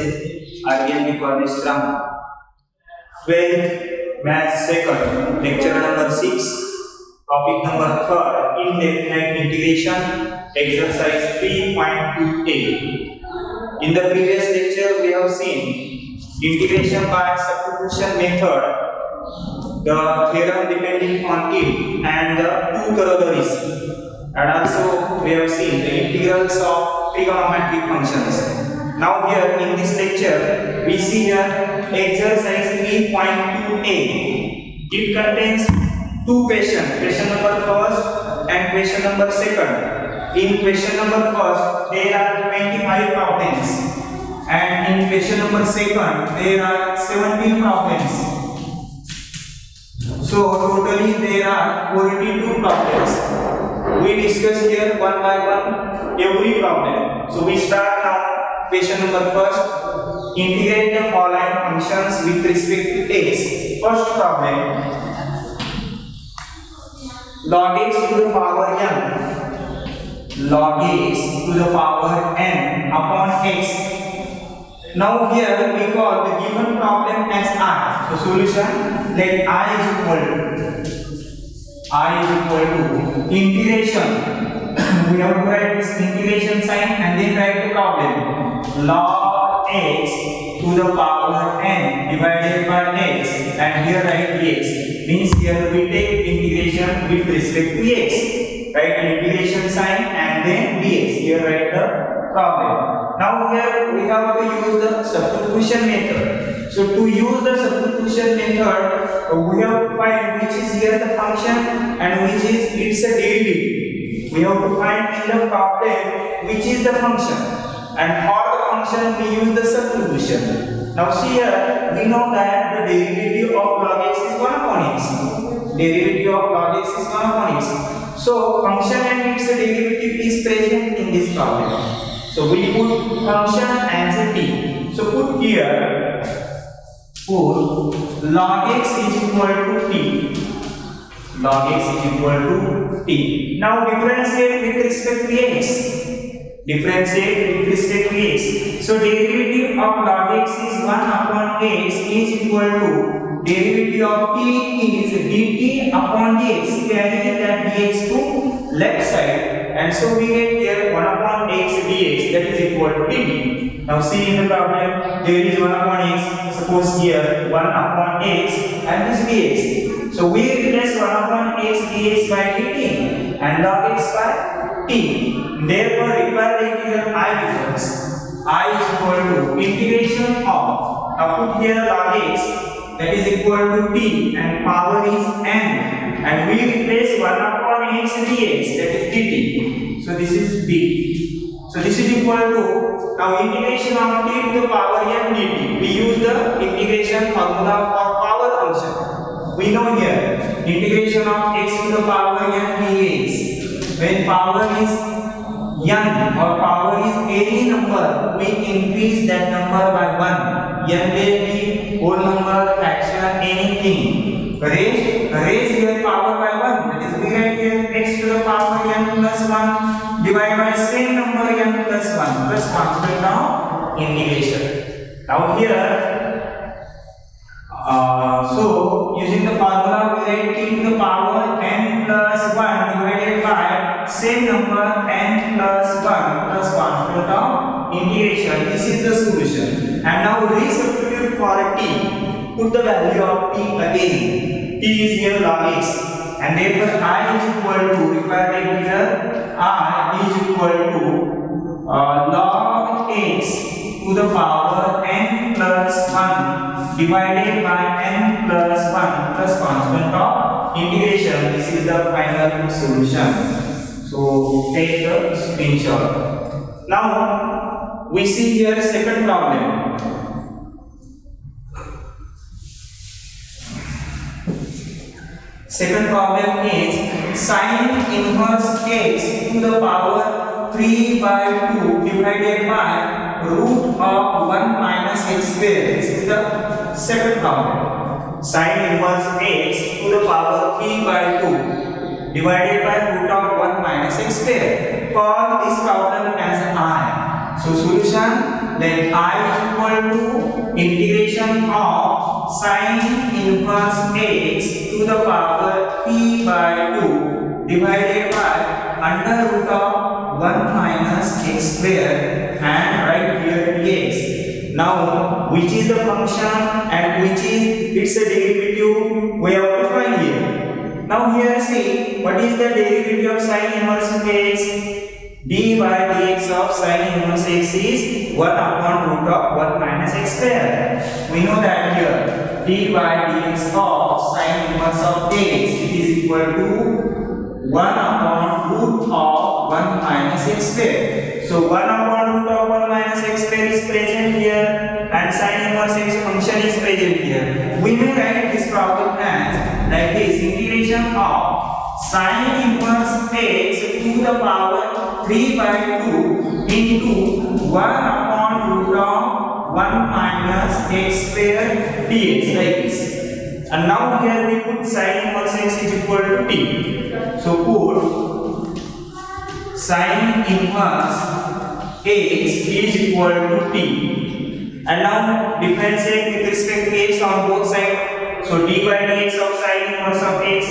RBMP College from 12th Math Second, lecture number 6, topic number 3, indefinite integration, exercise 3.2a. In the previous lecture, we have seen integration by substitution method, the theorem depending on it, and the two corollaries. And also, we have seen the integrals of trigonometric functions. Now here in this lecture, we see here exercise 3.2a. It contains two questions, question number first and question number second. In question number first, there are 25 problems, and in question number second, there are 17 problems. So totally there are 42 problems. We discuss here one by one every problem. So we start now. Question number first, integrate the following functions with respect to x. First problem, log x to the power n, log x to the power n upon x. Now here we call the given problem as I. So solution, let I is equal to integration. We have to write this integration sign and then write the problem. Log x to the power n divided by x, and here write dx. Means here we take integration with respect to x. Write an integration sign and then dx. Here write the problem. Now here we have to use the substitution method. So to use the substitution method, we have to find which is here the function and which is its a derivative. We have to find in the problem which is the function, and for the function we use the substitution. Now see here, we know that the derivative of log x is 1 upon x. Derivative of log x is 1 upon x. So function and its derivative is present in this problem. So we put function as a t. So put here, put log x is equal to t. Log x is equal to t. Now differentiate with respect to x. Differentiate with respect to x. So derivative of log x is 1 upon x is equal to derivative of t is dt upon dx. Carry that dx to left side, and so we get here 1 upon x dx, that is equal to dt. Now see in the problem, there is 1 upon x. Suppose here 1 upon x and this dx. So we replace 1 upon x dx by dt and log x by t. Therefore, require the integral I difference. I is equal to integration of. Now put here log x, that is equal to t, and power is n, and we replace 1 upon x dx, that is dt. So this is b. So this is equal to, now integration of t to the power n dt. We use the integration formula for power function. We know here integration of x to the power n dx. When power is n or power is any number, we increase that number by 1. N may be whole number, fraction, anything. Raise your power by 1. That is, we write here x to the power n plus 1 divided by same number n plus 1 plus constant of integration. Now here, so using the formula, we write t to the power n plus 1 divided by same number n plus 1 plus constant of integration. This is the solution. And now resubstitute for t. Put the value of t again. T is here log x, and therefore I is equal to, if I write here, I is equal to log x to the power n plus 1 divided by n plus 1 plus constant of integration. This is the final solution. So take the screenshot. Now we see here second problem. Second problem is sin inverse x to the power 3 by 2 divided by root of 1 minus x square. This is the second problem. Sin inverse x to the power 3 by 2 divided by root of 1 minus x square. Call this problem as I. So solution, then I is equal to integration of sin inverse x to the power p by 2 divided by under root of 1 minus x square and right here dx. Now which is the function and which is its derivative we have to find here. Now here see what is the derivative of sin inverse of x. d by dx of sin inverse x is 1 upon root of 1 minus x square. We know that here d by dx of sin inverse of x is equal to 1 upon root of 1 minus x square. So 1 upon root of 1 minus x square is present here and sin inverse x function is present here. We may write this problem as like this: integration of sin inverse x to the power 3 by 2 into 1 upon root of 1 minus x square dx, like this. And now here we put sin inverse x is equal to t. So put sin inverse x is equal to t. And now differentiate with respect to x on both sides. So d by dx of sin inverse of x,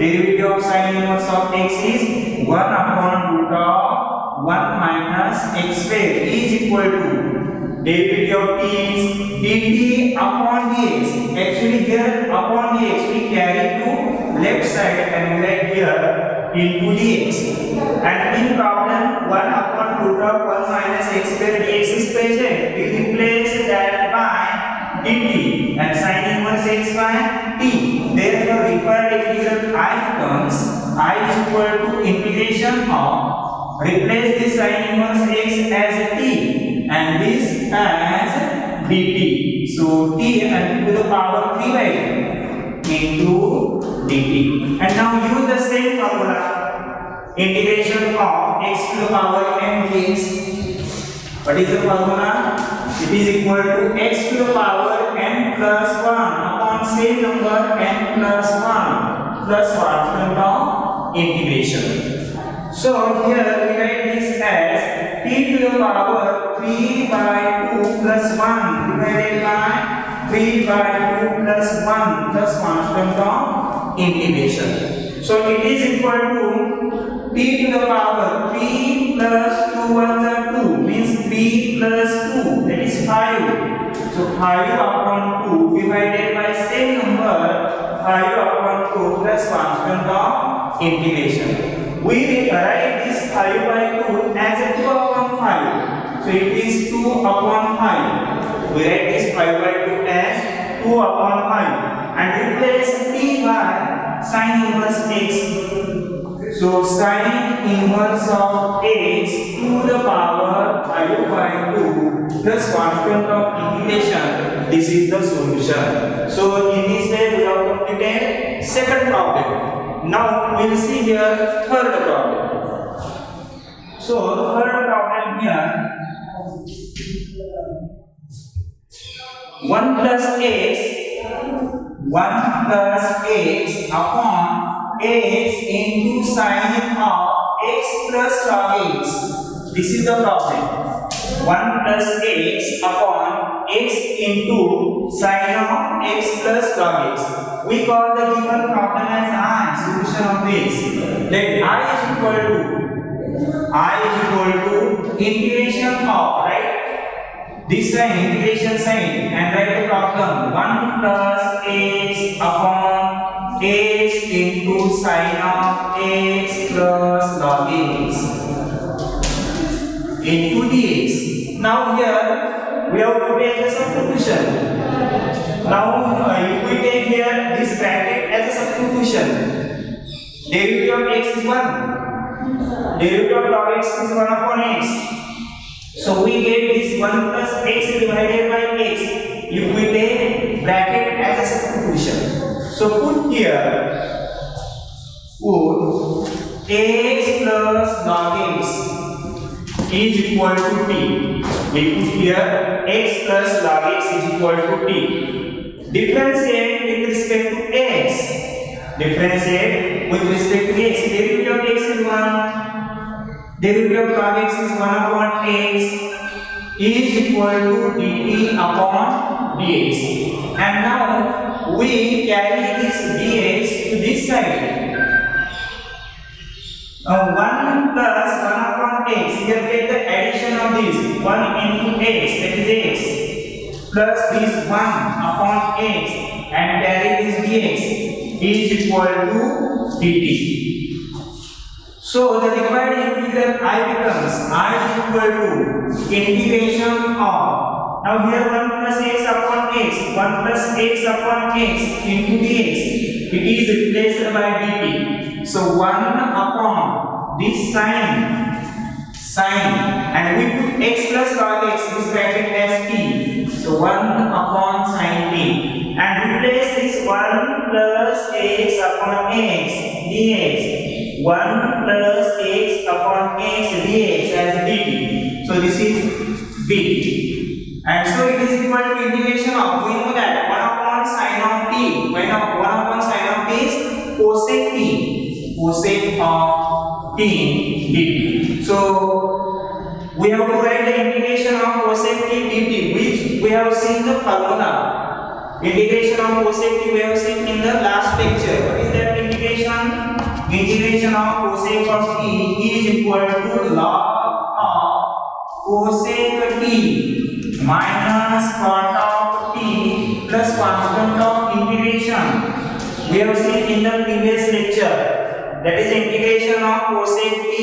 derivative of sin inverse of x is 1 upon root of 1 minus x square is equal to derivative of t is dt upon dx. Actually here upon dx we carry to left side and write here into dx. And in problem 1 upon root of 1 minus x square dx is present. We replace that by dt and sin inverse x by t. Therefore required integral I becomes I is equal to integration of, replace this sin inverse x as t and this as dt. So t and to the power 3 by 2 into dt. And now use the same formula, integration of x to the power m dx. What is the formula? It is equal to x to the power n plus 1 upon same number n plus 1 plus 1 term of integration. So here we write this as t to the power 3 by 2 plus 1 divided by 3 by 2 plus 1 plus 1 term of integration. So it is equal to t to the power 3 plus 2 1 are 2 means 3 plus 2, that is 5. So 5 upon 2 divided by same number 5 upon 2 plus 1 term of integration. We write this 5 by 2 as a 2 upon 5. So it is 2 upon 5. We write this 5 by 2 as 2 upon 5 and replace t by sin inverse x. So sin inverse of x to the power 5 by 2 plus 1 term of integration. This is the solution. So in this way we have completed second problem. Now we will see here third problem. So third problem here, 1 plus x upon x into sin of x plus log x. This is the problem. 1 plus x upon x into sin of x plus log x. We call the given problem as I, solution of this. Let I is equal to integration of, right? This sign, integration sign, and write the problem 1 plus x upon x into sin of x plus log x into dx. Now here we have to take the substitution. Now if we take here this bracket as a substitution, derivative of x is 1, derivative of log x is 1 upon x. So we get this 1 plus x divided by x if we take bracket as a substitution. So put here, put x plus log x is equal to t. We put here x plus log x is equal to t. Differentiate with respect to x. Differentiate with respect to x. Derivative of x is 1. Derivative of log x is 1 upon x is equal to dt upon dx. And now we carry this dx to this side. Now 1 plus 1 upon x, here take the addition of this 1 into x, that is x, plus this 1 upon x and carry this dx is equal to dt. So the required integral I becomes I is equal to integration of, now here 1 plus x upon x, 1 plus x upon x into dx, it is replaced by dt. So 1 upon this sign and we put x plus log x, this bracket as t. So 1 upon sin t and replace this 1 plus x upon x dx, 1 plus x upon x dx as dt. So this is dt. And so it is equal to integration of, we know that 1 upon sin of t, 1 upon sin of t is cosec t, cosec of t dt. So we have to write the integration of cosec t dt, which we have seen the formula. Integration of cosec t we have seen in the last lecture. What is that integration? Integration of cosec of t is equal to log of cosec t minus cot of t plus constant of integration. We have seen in the previous lecture. That is integration of cosec t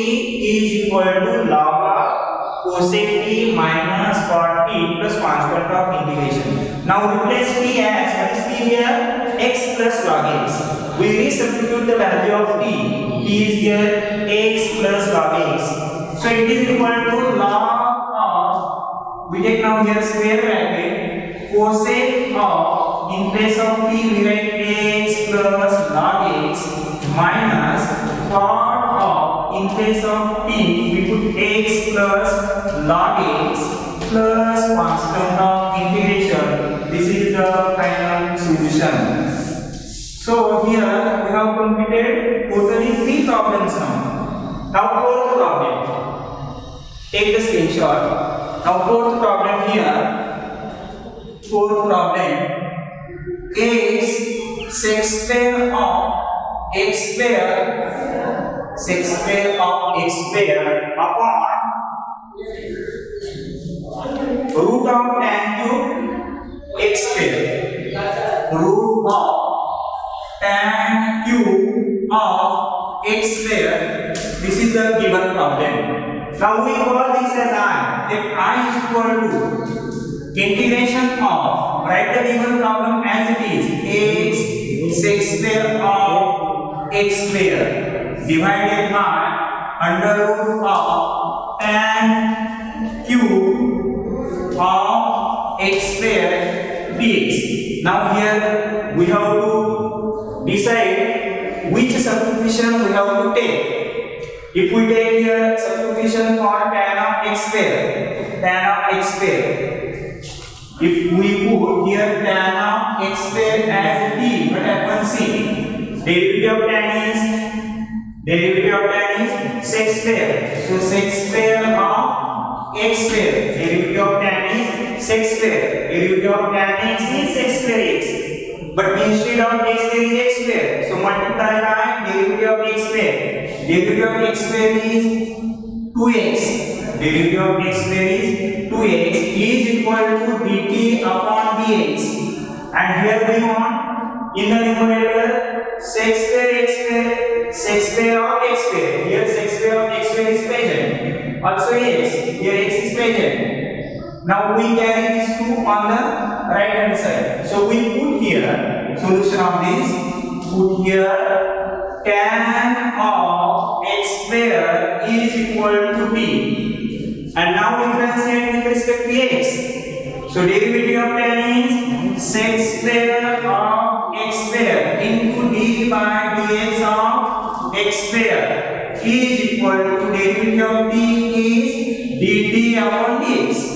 is equal to log of cosec t minus cot t plus constant of integration. Now replace t as, what is t here? X plus log x. We resubstitute the value of t. T is here x plus log x. So it is equal to log of, we take now here square bracket, cosec of, in place of t we write x plus log x minus cot of, in place of t we put x plus log x plus constant of integration. This is the final solution. So here we have completed totally 3 problems now. Now fourth problem. Take the screenshot. Now fourth problem here. Fourth problem is sec square of x square, sec square of x square upon root of tan cube x square. Root of tan cube of x square. This is the given problem. Now we call this as I. If I is equal to integration of, write the given problem as it is, x sec square of x square divided by under root of tan cube of x square dx. Now here we have to decide which substitution we have to take. If we take here substitution for tan of x square, tan of x square. If we put here tan of x square as t, what happens? See, derivative of tan is sec square. So sec square of x square. Derivative of tan is sec square. Derivative of tan x is sec square x. But instead of x there is x square. So multiply by derivative of x square. Derivative of x square is 2x. Derivative of x square is 2x is equal to dt upon dx. And here we want in the numerator sec square x square, sec square of x square. Here sec square of x square is present. Also x. Here x is present. Now we carry these two on the right hand side. So we put here solution of this. Put here tan of x square is equal to t. And now we differentiate with respect to x. So derivative of tan is sec square of x square into d by dx of x square is equal to derivative of t is dt upon dx.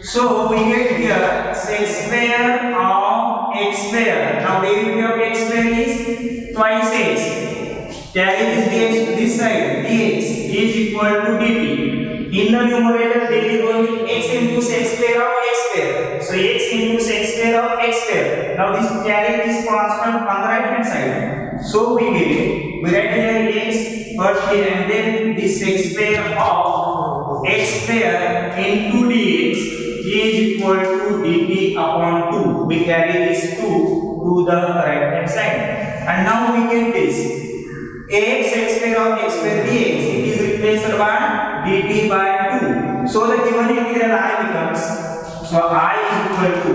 So we get here sec square of x square. Now derivative of x square is twice x. Carry this dx to this side. Dx is equal to dt. In the numerator there is only x into sec square of x square. So x into sec square of x square. Now this carry this constant on the right hand side. So we write here x first here and then this sec square of x square into dx is equal to dt upon 2. We carry this 2 to the right hand side. And now we get this ax x square of x square dx. It is replaced by dt by 2. So the given integral I becomes, so I is equal to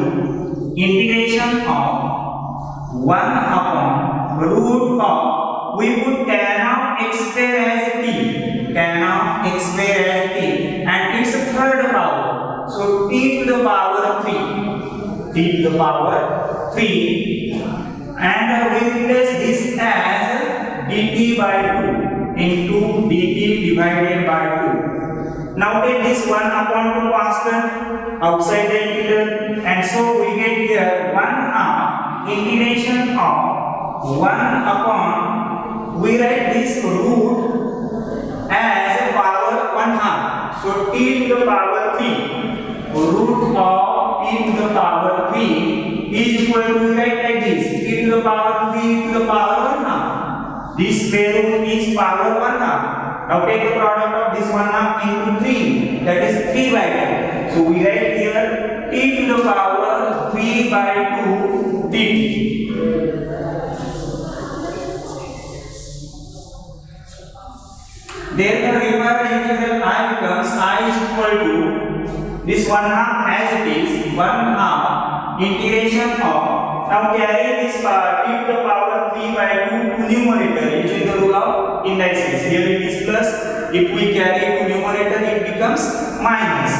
integration of 1 upon root of, we put tan of x square as t, tan of x square as t, and its third power. So t to the power 3, t to the power 3, and we replace this as dt by 2 into dt divided by 2. Now take this 1 upon 2 constant outside the integral, and so we get here 1 half integration of 1 upon, we write this root as power 1 half. So t to the power 3, root of t to the power 3 is equal to, we write like this, t to the power 3 to the power 1 half. This square root is power 1 half. Now take the product of this 1 half into 3, that is 3 by 2. So we write here t to the power 3 by 2 dt. Therefore, required integral I becomes, I is equal to this 1 half as it is, 1 half integration of, now carry this t to the power 3 by 2 to numerator using the rule of indices. Here it is plus, if we carry to numerator it becomes minus.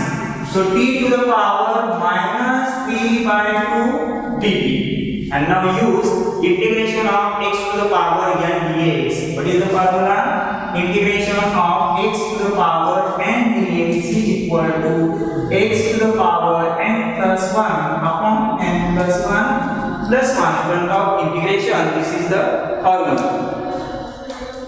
So t to the power minus 3 by 2 dt. And now use integration of x to the power n dx. What is the formula? Integration of x to the power n dx is equal to x to the power n plus 1 upon n plus 1 plus 1 front of integration. This is the formula.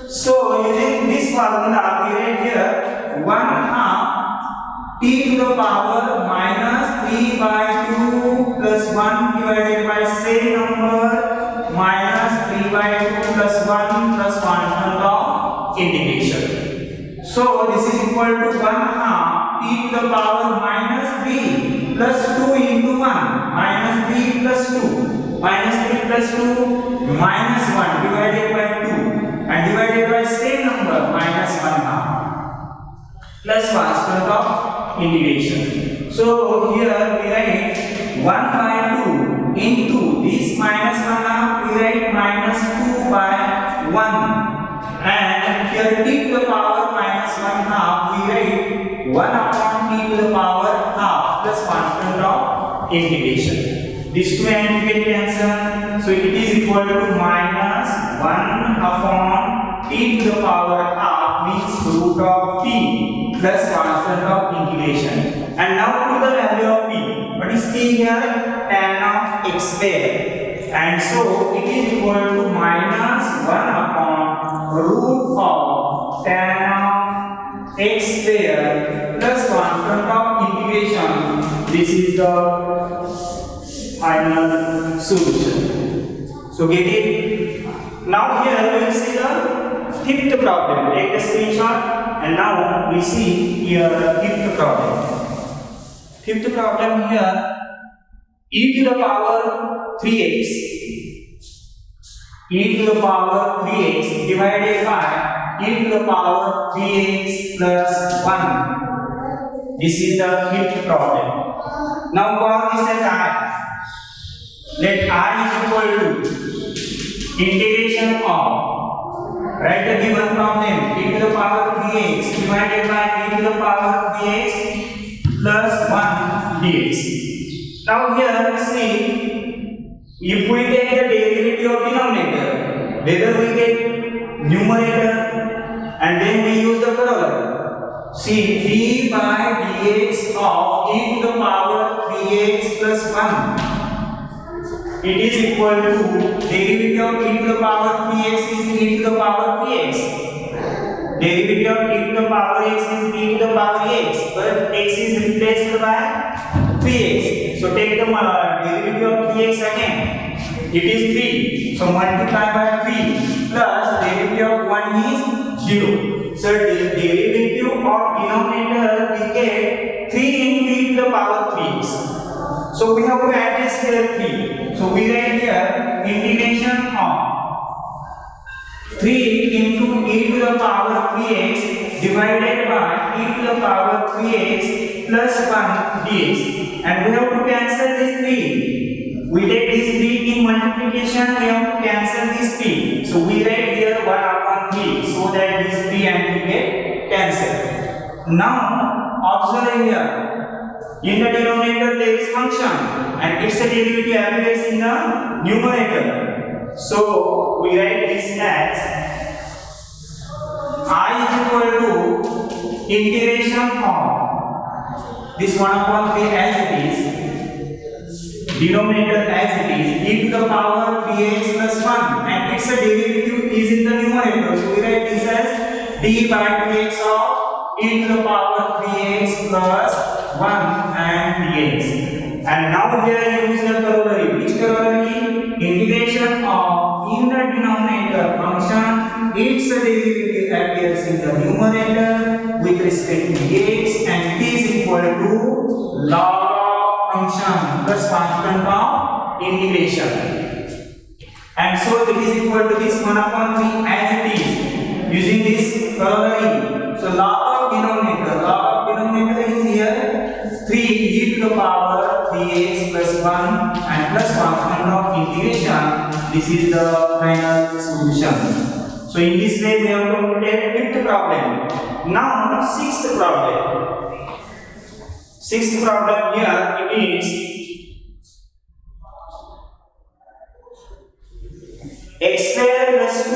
So using this formula we write here 1 half t to the power minus 3 by 2 plus 1 divided by same number minus 3 by 2 plus 1 plus 1 front of integration. So this is equal to 1 half t to the power minus 3 plus 2 into 1 minus 3 plus 2 minus 3 plus 2 minus 1 divided by 2 and divided by same number minus 1 half plus 1 square of integration. So here we write 1 by 2 into this minus 1 half, we write minus 2 by 1. And here t to the power minus 1 half, we write 1 upon t to the power half plus constant of integration. These two ends get cancelled, so it is equal to minus 1 upon t to the power half means root of t plus constant of integration. And now to the value of t. What is t here? Tan of x square. And so it is equal to minus 1 upon root of tan of x square plus constant of integration. This is the final solution. So get it? Now here we will see the fifth problem. Take the screenshot and now we see here the fifth problem. Fifth problem here, e to the power 3x, e to the power 3x divided by e to the power 3x plus 1. This is the fifth problem. Now call this as I. Let I is equal to integration of, write the given problem, e to the power 3x divided by e to the power 3x plus 1 dx. Now here let's see, if we take the derivative of denominator, whether we get numerator and then we use the corollary. See, d by dx of e to the power 3x plus 1. It is equal to derivative of e to the power 3x is e to the power 3x. derivative of e to the power x is e to the power x, but x is replaced by 3x. So take the derivative of 3x again. It is 3. So multiply by 3 plus derivative of 1 is 0. So the derivative of denominator we get 3 into e to the power 3x. So we have to add this here 3. So we write here integration of 3 into e to the power 3x divided by e to the power 3x plus 1 dx. And we have to cancel this 3. We take this 3 in multiplication, we have to cancel this 3. So we write here 1 upon 3 so that this 3 and 3 get cancelled. Now observe here. In the denominator there is function and its derivative appears in the numerator. So we write this as I is equal to integration of this 1 upon 3 as it is, denominator as it is, e to the power 3x plus 1 and its derivative is in the numerator. So we write this as d by 2x of e to the power 3x plus 1 and dx. And now here use the corollary. Which corollary? Integration of in the denominator function its derivative appears in the numerator with respect to x and it is equal to log of function plus constant of integration. And so it is equal to this 1 upon 3 as it is using this corollary. So log of denominator is here 3 e to the power 3x plus 1 and plus constant of integration. This is the final solution. So in this way we have completed fifth problem. Now sixth problem. Sixth problem here it is x square plus 2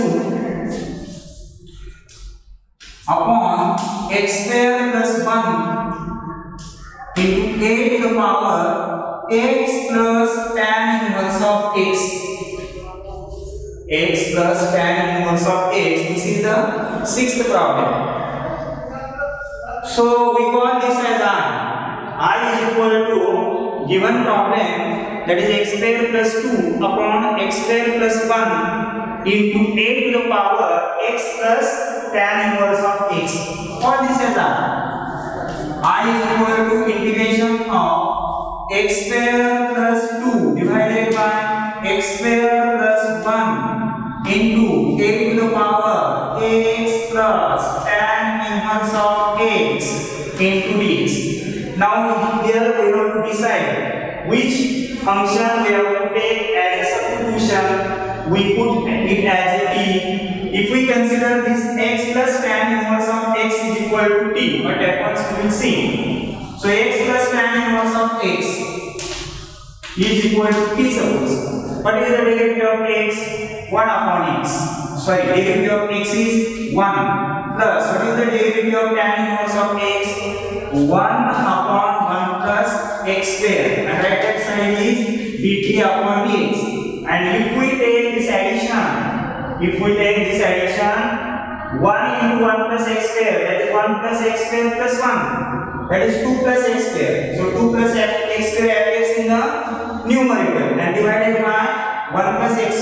upon x square plus 1 into a to the power x plus tan inverse of x. X plus tan inverse of x. This is the sixth problem. So we call this as I is equal to given problem, that is x square plus 2 upon x square plus 1 into a to the power x plus tan inverse of x. Call this as I is equal to integration of x square plus 2 divided by x square plus 1 into a to the power x plus tan inverse of x into dx. Now here we have to decide which function we have to take as a substitution. We put it as a t. If we consider this x plus tan inverse of x is equal to t, what happens we will see. So x plus tan inverse of x is equal to t suppose. What is the derivative of x? 1 upon x. Sorry, derivative of x is 1 plus what is the derivative of tan inverse of x? 1 upon 1 plus x square, and right hand side is dt upon dx. And if we take this addition, 1 into 1 plus x square, that is 1 plus x square plus 1, that is 2 plus x square. So 2 plus x square appears in the numerator and divided by 1 plus x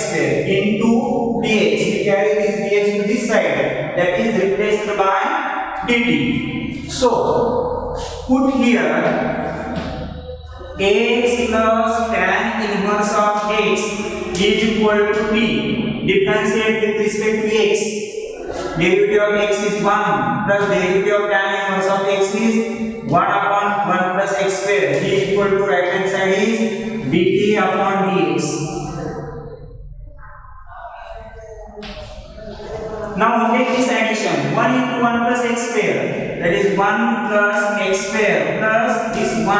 square into dx. We carry this dx to this side, that is replaced by dt. So put here x plus tan inverse of x is equal to t. Differentiate with respect to x. Derivative of x is 1 plus derivative of tan inverse of x is 1 upon 1 plus x square. T is equal to right hand side is dt upon dx. Now take this addition 1 into 1 plus x square, that is 1 plus x square plus this 1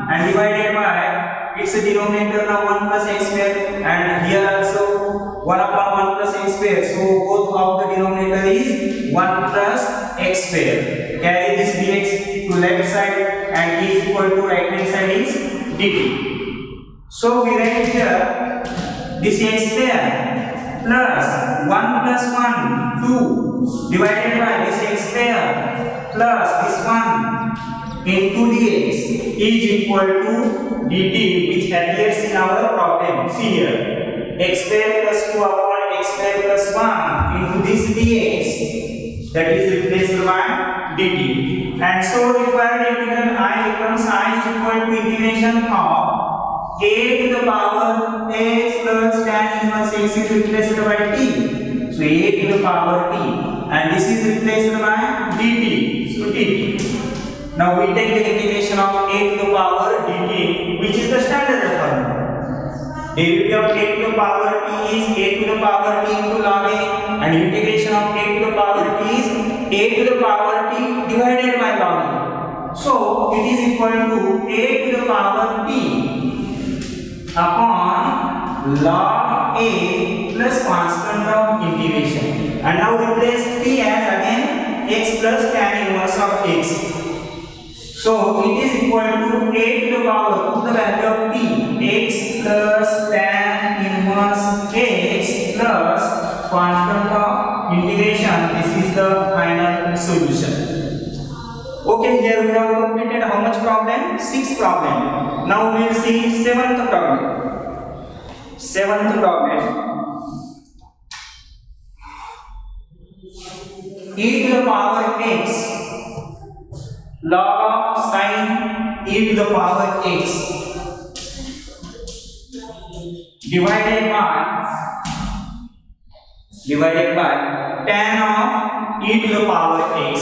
and divided by its denominator now 1 plus x square and here also 1 upon 1 plus x square. So both of the denominator is 1 plus x square. Carry this dx to left side and t is equal to right hand side is dt. So we write here this x square plus 1 plus 1 2 divided by this x square plus this 1 into dx is equal to dt, which appears in our problem. See here, x square plus 2 upon x square plus 1 into this dx, that is replaced by dt. And so required integral I becomes I is equal to integration of a to the power x plus tan inverse x is replaced by t. So a to the power t, and this is replaced by dt. So dt. Now we take the integration of a to the power dt, which is the standard formula. Derivative of a to the power t is a to the power t into log a, and integration of a to the power t is a to the power t divided by log a. So it is equal to a to the power t upon log a plus constant of integration. And now replace t as again x plus tan inverse of x. So it is equal to a to the power of the value of t, x plus tan inverse x plus constant of integration. This is the final solution. Okay, here we have completed how much problem? 6 problem. Now we will see 7th problem. 7th problem. E to the power x log of sin e to the power x divided by tan of e to the power x.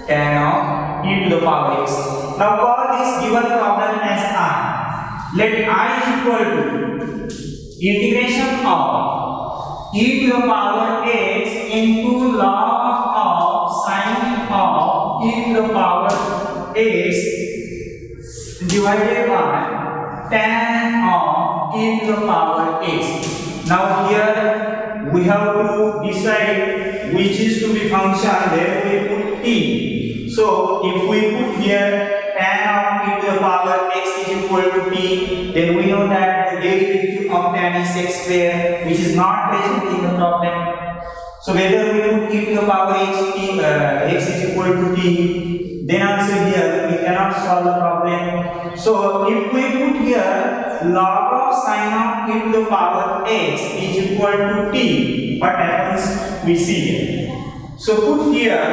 Tan of e to the power x. Now call this given problem as I. Let I is equal to integration of e to the power x into log of sin of e to the power x divided by tan of e to the power x. Now here we have to decide which is to be function. There we put t. So if we put here tan of e to the power x is equal to t, then we know that the derivative of tan is x square, which is not present in the problem. So whether we put e to the power x is equal to t, then also here we cannot solve the problem. So if we put here log of sin of e to the power x is equal to t, what happens we see here. So put here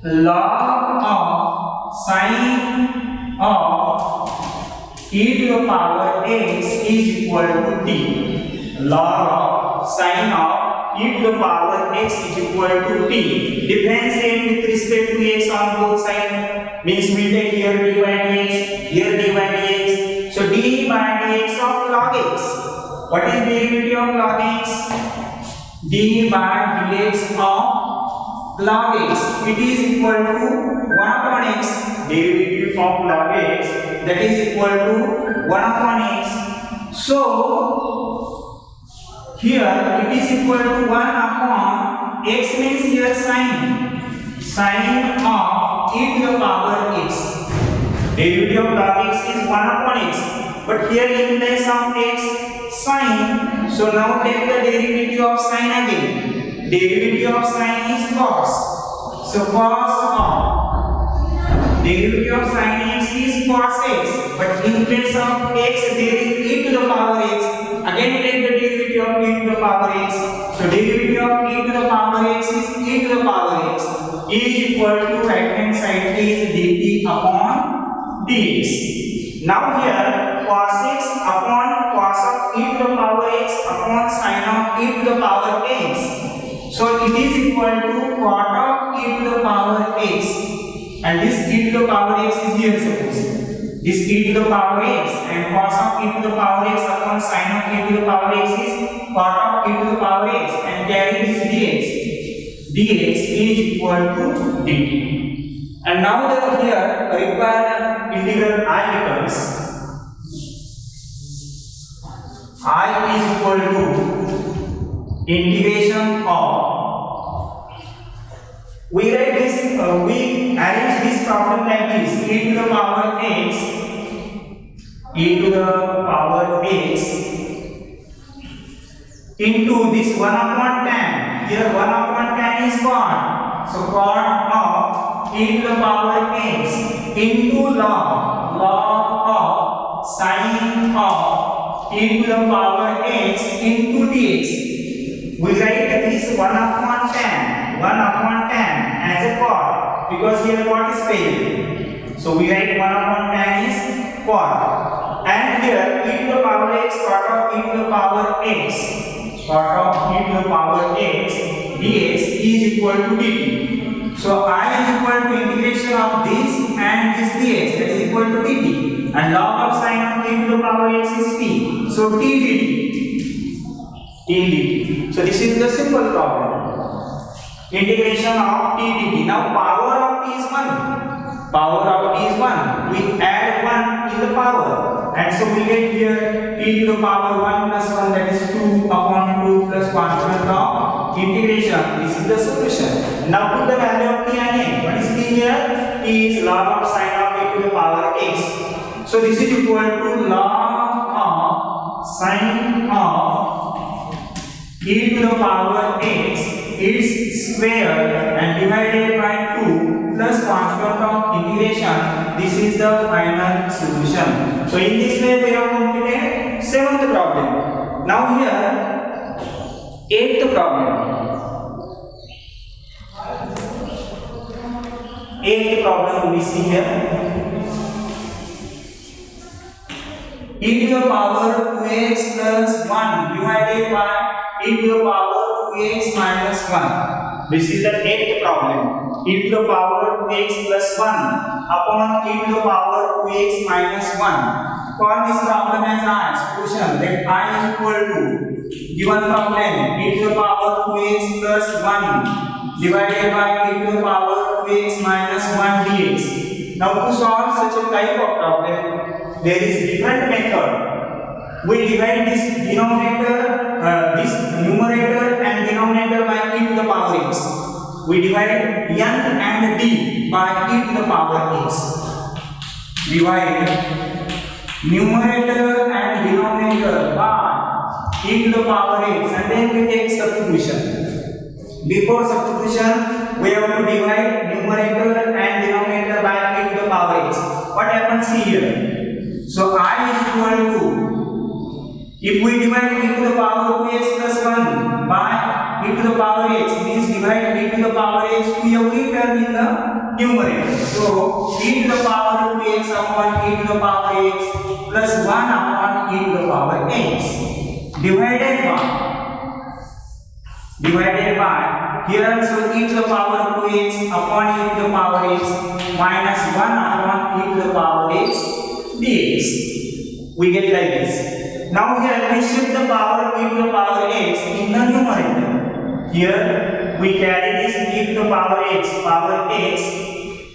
log of sin of e to the power x is equal to t. Log of sin of e to the power x is equal to t. Differentiate with respect to x on both sides, means we take here d by dx, here d by dx. So d by dx of log x. What is the derivative of log x? D by dx of log x. It is equal to 1 upon x. Derivative of log x, that is equal to 1 upon x. So here it is equal to 1 upon x, means here sin of e to the power x. Derivative of log x is 1 upon x, but here in place of x sin. So now take the derivative of sin again. Derivative of sin is cos. So cos of derivative of sin x is cos x, but in place of x there is e to the power x. Again take the derivative of e to the power x. So derivative of e to the power x is e to the power x is equal to right hand side is dt upon dx. Now here cos x upon cos of e to the power x upon sin of e to the power x. So it is equal to cot of e to the power x, and this e to the power x is here suppose. This e to the power x and cos of e to the power x upon sin of e to the power x is cot of e to the power x, and carry this dx. Dx is equal to dt. And now that here required integral I becomes I is equal to integration of, we arrange this problem like this: e to the power x into this 1 upon 10. Here 1 upon 10 is cot. So cot of e to the power x into log of sin of e to the power x into dx. We write this 1 upon 10 as a cot because here cot is variable. So we write 1 upon 10 is cot, and here e to the power x cot of e to the power x dx is equal to dt. So I is equal to integration of this and this dx, that is equal to dt, and log of sin of e to the power x is t. So t dt. So this is the simple problem. Integration of t dt. Now power of t is 1. Power of t is 1. We add 1 in the power, and so we get here t to the power 1 plus 1, that is 2 upon 2 plus constant of integration. This is the solution. Now put the value of t again. What is t here? T is log of sin of e to the power x. So this is equal to log of sin of e to the power x its square and divided by 2 plus constant of integration. This is the final solution. So in this way we have completed 7th problem. Now here 8th problem. 8th problem we see here. E to the power 2x plus 1 divided by e to the power 2x minus 1. This is the 8th problem. E to the power 2x plus 1 upon e to the power 2x minus 1. For this problem as I solution, let I is equal to given problem e to the power 2x plus 1 divided by e to the power 2x minus 1 dx. Now to solve such a type of problem, there is different method. We divide this denominator, this numerator and denominator by e to the power x. We divide n and d by e to the power x. Divide numerator and denominator by e to the power x, and then we take substitution. Before substitution, we have to divide numerator and denominator by e to the power x. What happens here? So I is equal to, if we divide e to the power 2x plus 1 by e to the power x, means divide e to the power x to every term in the numerator. So e to the power 2x upon e to the power x plus 1 upon e to the power x divided by here also e to the power 2x upon e to the power x minus 1 upon e to the power x dx. We get like this. Now here we shift the power e to the power x in the numerator. Here we carry this e to the power x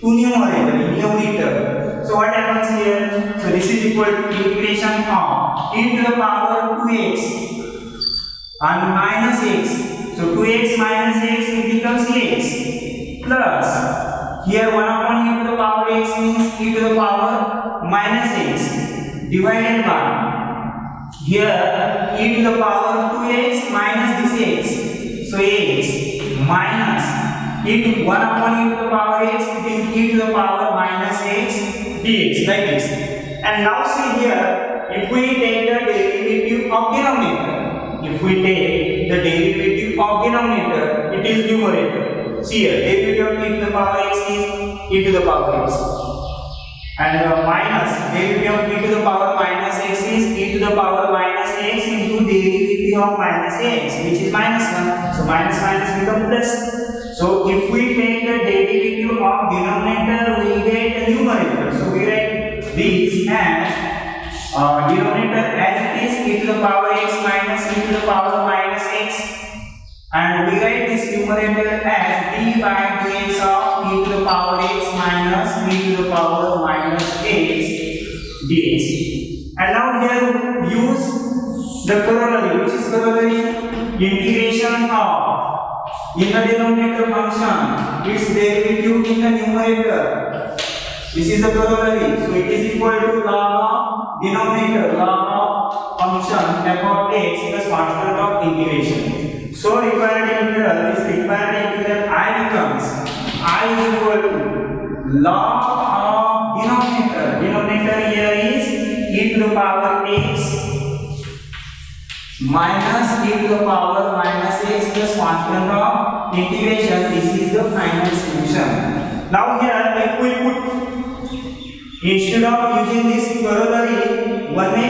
to numerator in every term. So what happens here? So this is equal to integration of e to the power 2x and minus x. So 2x minus x it becomes x plus here 1 upon e to the power x means e to the power minus x divided by here e to the power 2x minus this x. So x minus e to 1 upon e to the power x, it is e to the power minus x dx, like this. And now see here, if we take the derivative of denominator, it is numerator. See here, derivative of e to the power x is e to the power x. And minus derivative of e to the power minus x is e to the power minus x into derivative of minus x, which is minus 1. So minus minus become plus. So if we take the derivative of denominator, we get the numerator. So we write this as denominator as it is e to the power x minus e to the power minus x, and we write this numerator as d by dx of e to the power x minus e to the power minus x dx. And now here use the corollary. Which is corollary? Integration of in the denominator function its derivative in the numerator. This is the corollary. So it is equal to log of denominator, log function f of x plus constant of integration. So required integral, this required integral I becomes I is equal to log of denominator. Denominator here is e to the power x minus e to the power minus x plus constant of integration. This is the final solution. Now here if we put, instead of using this corollary, one may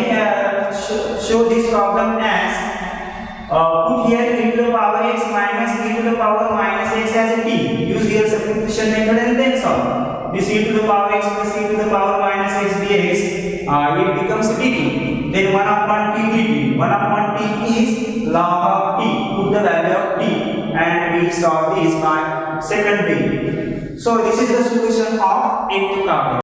show this problem as put here e to the power x minus e to the power minus x as a t. Use here substitution method and then solve. This e to the power x plus e to the power minus x dx, it becomes dt. Then 1 upon t dt. 1 upon t is log of t. Put the value of t and we solve this by second way. So this is the solution of 8th problem.